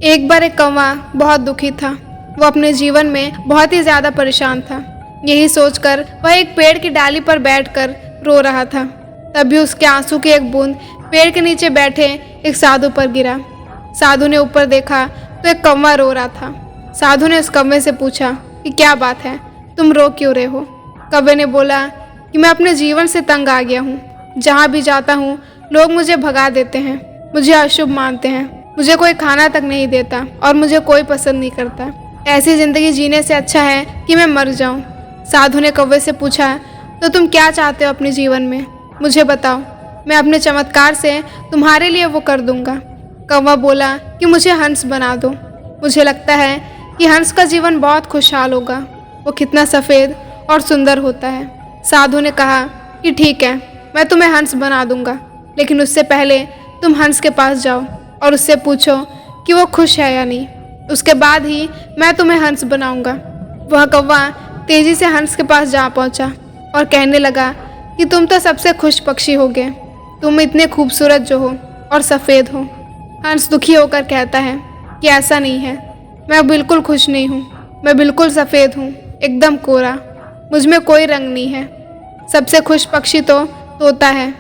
एक बार एक कौवा बहुत दुखी था। वो अपने जीवन में बहुत ही ज़्यादा परेशान था। यही सोचकर वह एक पेड़ की डाली पर बैठकर रो रहा था। तभी उसके आंसू की एक बूंद पेड़ के नीचे बैठे एक साधु पर गिरा। साधु ने ऊपर देखा तो एक कौवा रो रहा था। साधु ने उस कौवे से पूछा कि क्या बात है, तुम रो क्यों रहे हो? कौवे ने बोला कि मैं अपने जीवन से तंग आ गया हूँ। जहाँ भी जाता हूँ लोग मुझे भगा देते हैं, मुझे अशुभ मानते हैं, मुझे कोई खाना तक नहीं देता और मुझे कोई पसंद नहीं करता। ऐसी ज़िंदगी जीने से अच्छा है कि मैं मर जाऊँ। साधु ने कौवे से पूछा, तो तुम क्या चाहते हो अपने जीवन में? मुझे बताओ, मैं अपने चमत्कार से तुम्हारे लिए वो कर दूंगा। कौवा बोला कि मुझे हंस बना दो। मुझे लगता है कि हंस का जीवन बहुत खुशहाल होगा। वो कितना सफ़ेद और सुंदर होता है। साधु ने कहा कि ठीक है, मैं तुम्हें हंस बना दूंगा, लेकिन उससे पहले तुम हंस के पास जाओ और उससे पूछो कि वो खुश है या नहीं। उसके बाद ही मैं तुम्हें हंस बनाऊंगा। वह कौवा तेजी से हंस के पास जा पहुंचा और कहने लगा कि तुम तो सबसे खुश पक्षी होगे। तुम इतने खूबसूरत जो हो और सफ़ेद हो। हंस दुखी होकर कहता है कि ऐसा नहीं है, मैं बिल्कुल खुश नहीं हूँ। मैं बिल्कुल सफ़ेद हूँ, एकदम कोरा। मुझ में कोई रंग नहीं है। सबसे खुश पक्षी तो तोता है,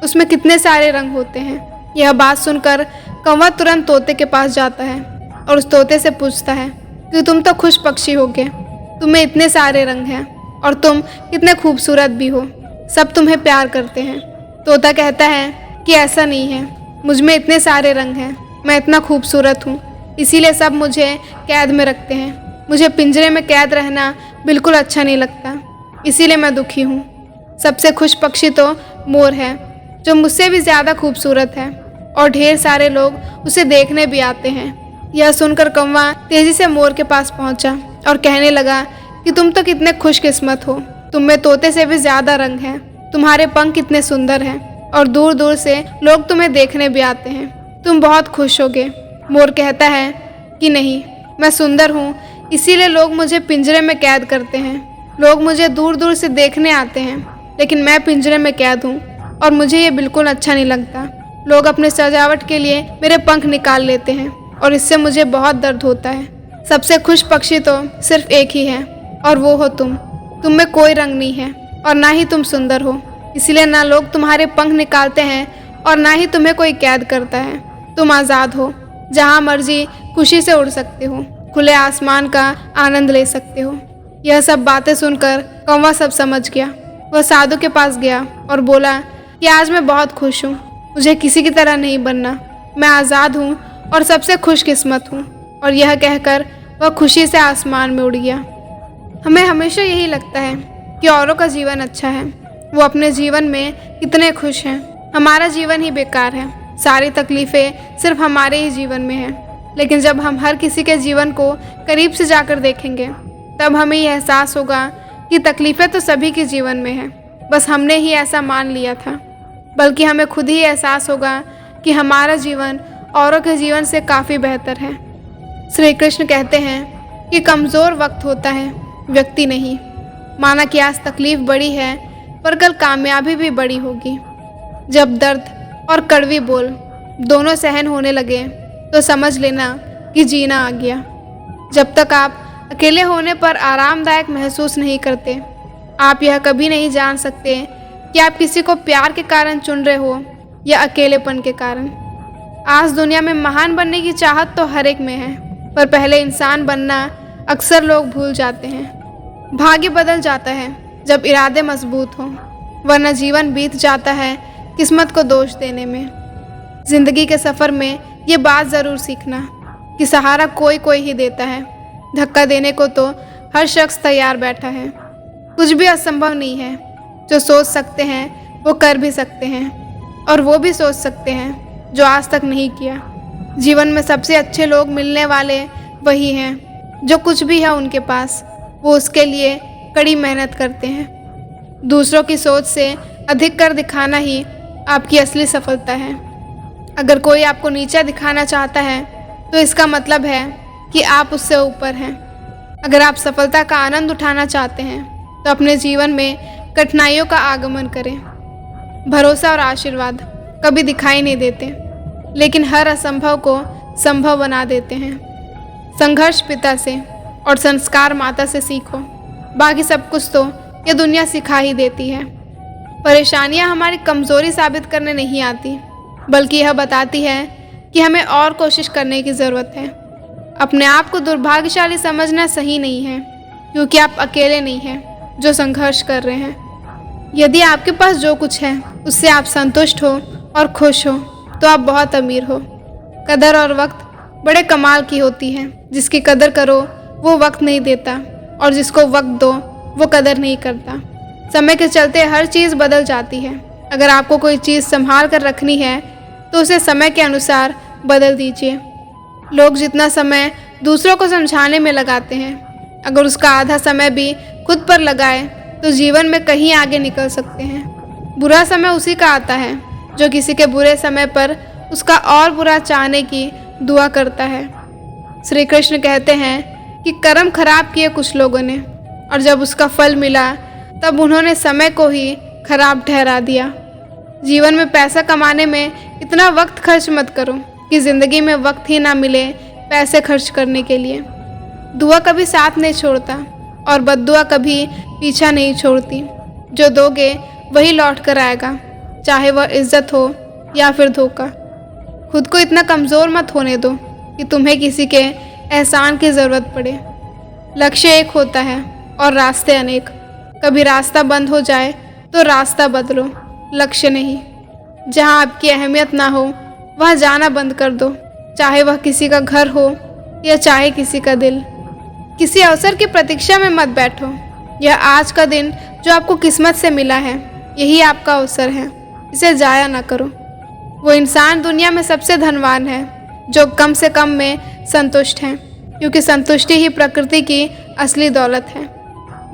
उसमें कितने सारे रंग होते हैं। यह बात सुनकर कौवा तुरंत तोते के पास जाता है और उस तोते से पूछता है कि तुम तो खुश पक्षी होगे, तुम्हें इतने सारे रंग हैं और तुम कितने खूबसूरत भी हो, सब तुम्हें प्यार करते हैं। तोता कहता है कि ऐसा नहीं है, मुझ में इतने सारे रंग हैं, मैं इतना खूबसूरत हूँ, इसीलिए सब मुझे कैद में रखते हैं। मुझे पिंजरे में कैद रहना बिल्कुल अच्छा नहीं लगता, इसीलिए मैं दुखी हूँ। सबसे खुश पक्षी तो मोर है, जो मुझसे भी ज़्यादा खूबसूरत है और ढेर सारे लोग उसे देखने भी आते हैं। यह सुनकर कौवा तेजी से मोर के पास पहुंचा और कहने लगा कि तुम तो कितने खुशकिस्मत हो, तुम में तोते से भी ज़्यादा रंग हैं, तुम्हारे पंख कितने सुंदर हैं और दूर दूर से लोग तुम्हें देखने भी आते हैं, तुम बहुत खुश होगे। मोर कहता है कि नहीं, मैं सुंदर हूँ, इसीलिए लोग मुझे पिंजरे में कैद करते हैं। लोग मुझे दूर दूर से देखने आते हैं, लेकिन मैं पिंजरे में कैद हूँ और मुझे ये बिल्कुल अच्छा नहीं लगता। लोग अपने सजावट के लिए मेरे पंख निकाल लेते हैं और इससे मुझे बहुत दर्द होता है। सबसे खुश पक्षी तो सिर्फ एक ही है और वो हो तुम। तुम में कोई रंग नहीं है और ना ही तुम सुंदर हो, इसलिए ना लोग तुम्हारे पंख निकालते हैं और ना ही तुम्हें कोई कैद करता है। तुम आज़ाद हो, जहाँ मर्जी खुशी से उड़ सकते हो, खुले आसमान का आनंद ले सकते हो। यह सब बातें सुनकर कौवा सब समझ गया। वह साधु के पास गया और बोला कि आज मैं बहुत खुश हूँ, मुझे किसी की तरह नहीं बनना, मैं आज़ाद हूँ और सबसे खुशकिस्मत हूँ। और यह कहकर वह खुशी से आसमान में उड़ गया। हमें हमेशा यही लगता है कि औरों का जीवन अच्छा है, वो अपने जीवन में कितने खुश हैं, हमारा जीवन ही बेकार है, सारी तकलीफ़ें सिर्फ हमारे ही जीवन में हैं। लेकिन जब हम हर किसी के जीवन को करीब से जाकर देखेंगे, तब हमें यह एहसास होगा कि तकलीफ़ें तो सभी के जीवन में हैं, बस हमने ही ऐसा मान लिया था। बल्कि हमें खुद ही एहसास होगा कि हमारा जीवन औरों के जीवन से काफ़ी बेहतर है। श्री कृष्ण कहते हैं कि कमज़ोर वक्त होता है, व्यक्ति नहीं। माना कि आज तकलीफ़ बड़ी है, पर कल कामयाबी भी बड़ी होगी। जब दर्द और कड़वी बोल दोनों सहन होने लगे तो समझ लेना कि जीना आ गया। जब तक आप अकेले होने पर आरामदायक महसूस नहीं करते, आप यह कभी नहीं जान सकते कि आप किसी को प्यार के कारण चुन रहे हो या अकेलेपन के कारण। आज दुनिया में महान बनने की चाहत तो हर एक में है, पर पहले इंसान बनना अक्सर लोग भूल जाते हैं। भाग्य बदल जाता है जब इरादे मजबूत हों, वरना जीवन बीत जाता है किस्मत को दोष देने में। ज़िंदगी के सफ़र में ये बात ज़रूर सीखना कि सहारा कोई कोई ही देता है, धक्का देने को तो हर शख्स तैयार बैठा है। कुछ भी असंभव नहीं है, जो सोच सकते हैं वो कर भी सकते हैं, और वो भी सोच सकते हैं जो आज तक नहीं किया। जीवन में सबसे अच्छे लोग मिलने वाले वही हैं जो कुछ भी है उनके पास, वो उसके लिए कड़ी मेहनत करते हैं। दूसरों की सोच से अधिक कर दिखाना ही आपकी असली सफलता है। अगर कोई आपको नीचा दिखाना चाहता है तो इसका मतलब है कि आप उससे ऊपर हैं। अगर आप सफलता का आनंद उठाना चाहते हैं तो अपने जीवन में कठिनाइयों का आगमन करें। भरोसा और आशीर्वाद कभी दिखाई नहीं देते, लेकिन हर असंभव को संभव बना देते हैं। संघर्ष पिता से और संस्कार माता से सीखो, बाकी सब कुछ तो ये दुनिया सिखा ही देती है। परेशानियां हमारी कमज़ोरी साबित करने नहीं आती, बल्कि यह बताती है कि हमें और कोशिश करने की ज़रूरत है। अपने आप को दुर्भाग्यशाली समझना सही नहीं है, क्योंकि आप अकेले नहीं हैं जो संघर्ष कर रहे हैं। यदि आपके पास जो कुछ है उससे आप संतुष्ट हो और खुश हो तो आप बहुत अमीर हो। कदर और वक्त बड़े कमाल की होती है। जिसकी कदर करो वो वक्त नहीं देता, और जिसको वक्त दो वो कदर नहीं करता। समय के चलते हर चीज़ बदल जाती है। अगर आपको कोई चीज़ संभाल कर रखनी है तो उसे समय के अनुसार बदल दीजिए। लोग जितना समय दूसरों को समझाने में लगाते हैं, अगर उसका आधा समय भी खुद पर लगाए तो जीवन में कहीं आगे निकल सकते हैं। बुरा समय उसी का आता है जो किसी के बुरे समय पर उसका और बुरा चाहने की दुआ करता है। श्री कृष्ण कहते हैं कि कर्म खराब किए कुछ लोगों ने, और जब उसका फल मिला तब उन्होंने समय को ही खराब ठहरा दिया। जीवन में पैसा कमाने में इतना वक्त खर्च मत करो कि ज़िंदगी में वक्त ही ना मिले पैसे खर्च करने के लिए। दुआ कभी साथ नहीं छोड़ता और बद्दुआ कभी पीछा नहीं छोड़ती। जो दोगे वही लौट कर आएगा, चाहे वह इज्जत हो या फिर धोखा। खुद को इतना कमज़ोर मत होने दो कि तुम्हें किसी के एहसान की ज़रूरत पड़े। लक्ष्य एक होता है और रास्ते अनेक। कभी रास्ता बंद हो जाए तो रास्ता बदलो, लक्ष्य नहीं। जहाँ आपकी अहमियत ना हो वहाँ जाना बंद कर दो, चाहे वह किसी का घर हो या चाहे किसी का दिल। किसी अवसर की प्रतीक्षा में मत बैठो। यह आज का दिन जो आपको किस्मत से मिला है, यही आपका अवसर है, इसे जाया ना करो। वो इंसान दुनिया में सबसे धनवान है जो कम से कम में संतुष्ट है, क्योंकि संतुष्टि ही प्रकृति की असली दौलत है।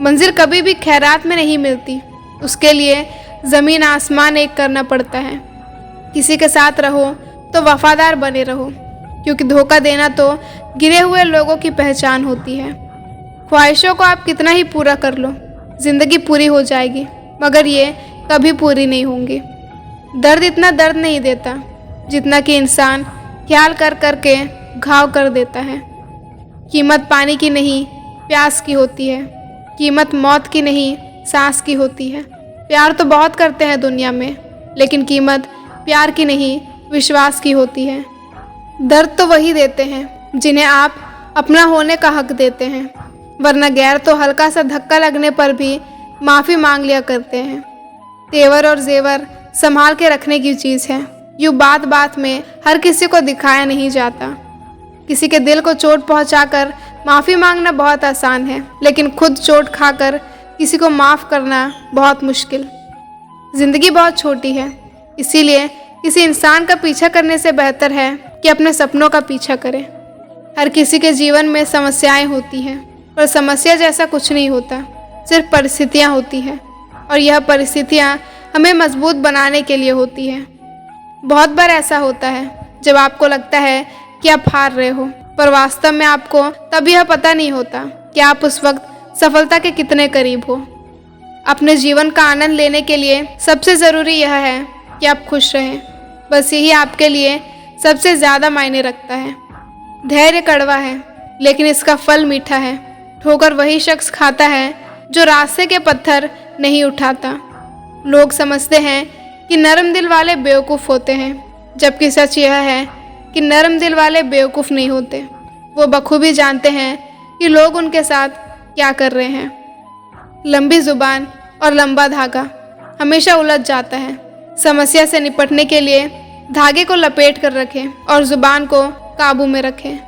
मंजिल कभी भी खैरात में नहीं मिलती, उसके लिए ज़मीन आसमान एक करना पड़ता है। किसी के साथ रहो तो वफादार बने रहो, क्योंकि धोखा देना तो गिरे हुए लोगों की पहचान होती है। ख्वाहिशों को आप कितना ही पूरा कर लो, ज़िंदगी पूरी हो जाएगी, मगर ये कभी पूरी नहीं होंगी। दर्द इतना दर्द नहीं देता जितना कि इंसान ख्याल कर कर के घाव कर देता है। कीमत पानी की नहीं प्यास की होती है, कीमत मौत की नहीं सांस की होती है। प्यार तो बहुत करते हैं दुनिया में, लेकिन कीमत प्यार की नहीं विश्वास की होती है। दर्द तो वही देते हैं जिन्हें आप अपना होने का हक देते हैं, वरना गैर तो हल्का सा धक्का लगने पर भी माफ़ी मांग लिया करते हैं। तेवर और जेवर संभाल के रखने की चीज़ है, यूँ बात बात में हर किसी को दिखाया नहीं जाता। किसी के दिल को चोट पहुंचाकर माफ़ी मांगना बहुत आसान है, लेकिन खुद चोट खाकर किसी को माफ़ करना बहुत मुश्किल। ज़िंदगी बहुत छोटी है, इसीलिए किसी इंसान का पीछा करने से बेहतर है कि अपने सपनों का पीछा करें। हर किसी के जीवन में समस्याएं होती हैं, पर समस्या जैसा कुछ नहीं होता, सिर्फ परिस्थितियां होती हैं, और यह परिस्थितियां हमें मजबूत बनाने के लिए होती हैं। बहुत बार ऐसा होता है जब आपको लगता है कि आप हार रहे हो, पर वास्तव में आपको तब यह पता नहीं होता कि आप उस वक्त सफलता के कितने करीब हो। अपने जीवन का आनंद लेने के लिए सबसे ज़रूरी यह है कि आप खुश रहें। बस यही आपके लिए सबसे ज़्यादा मायने रखता है। धैर्य कड़वा है, लेकिन इसका फल मीठा है। ठोकर वही शख्स खाता है जो रास्ते के पत्थर नहीं उठाता। लोग समझते हैं कि नरम दिल वाले बेवकूफ़ होते हैं, जबकि सच यह है कि नरम दिल वाले बेवकूफ़ नहीं होते। वो बखूबी जानते हैं कि लोग उनके साथ क्या कर रहे हैं। लंबी ज़ुबान और लंबा धागा हमेशा उलझ जाता है। समस्या से निपटने के लिए धागे को लपेट कर रखें और ज़ुबान को काबू में रखें।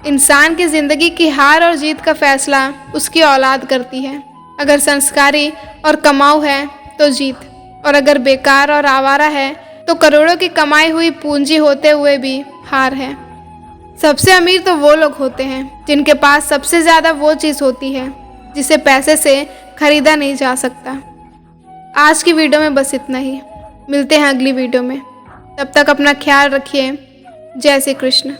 इंसान की ज़िंदगी की हार और जीत का फैसला उसकी औलाद करती है। अगर संस्कारी और कमाऊ है तो जीत, और अगर बेकार और आवारा है तो करोड़ों की कमाई हुई पूंजी होते हुए भी हार है। सबसे अमीर तो वो लोग होते हैं जिनके पास सबसे ज़्यादा वो चीज़ होती है जिसे पैसे से खरीदा नहीं जा सकता। आज की वीडियो में बस इतना ही। मिलते हैं अगली वीडियो में, तब तक अपना ख्याल रखिए। जय श्री कृष्ण।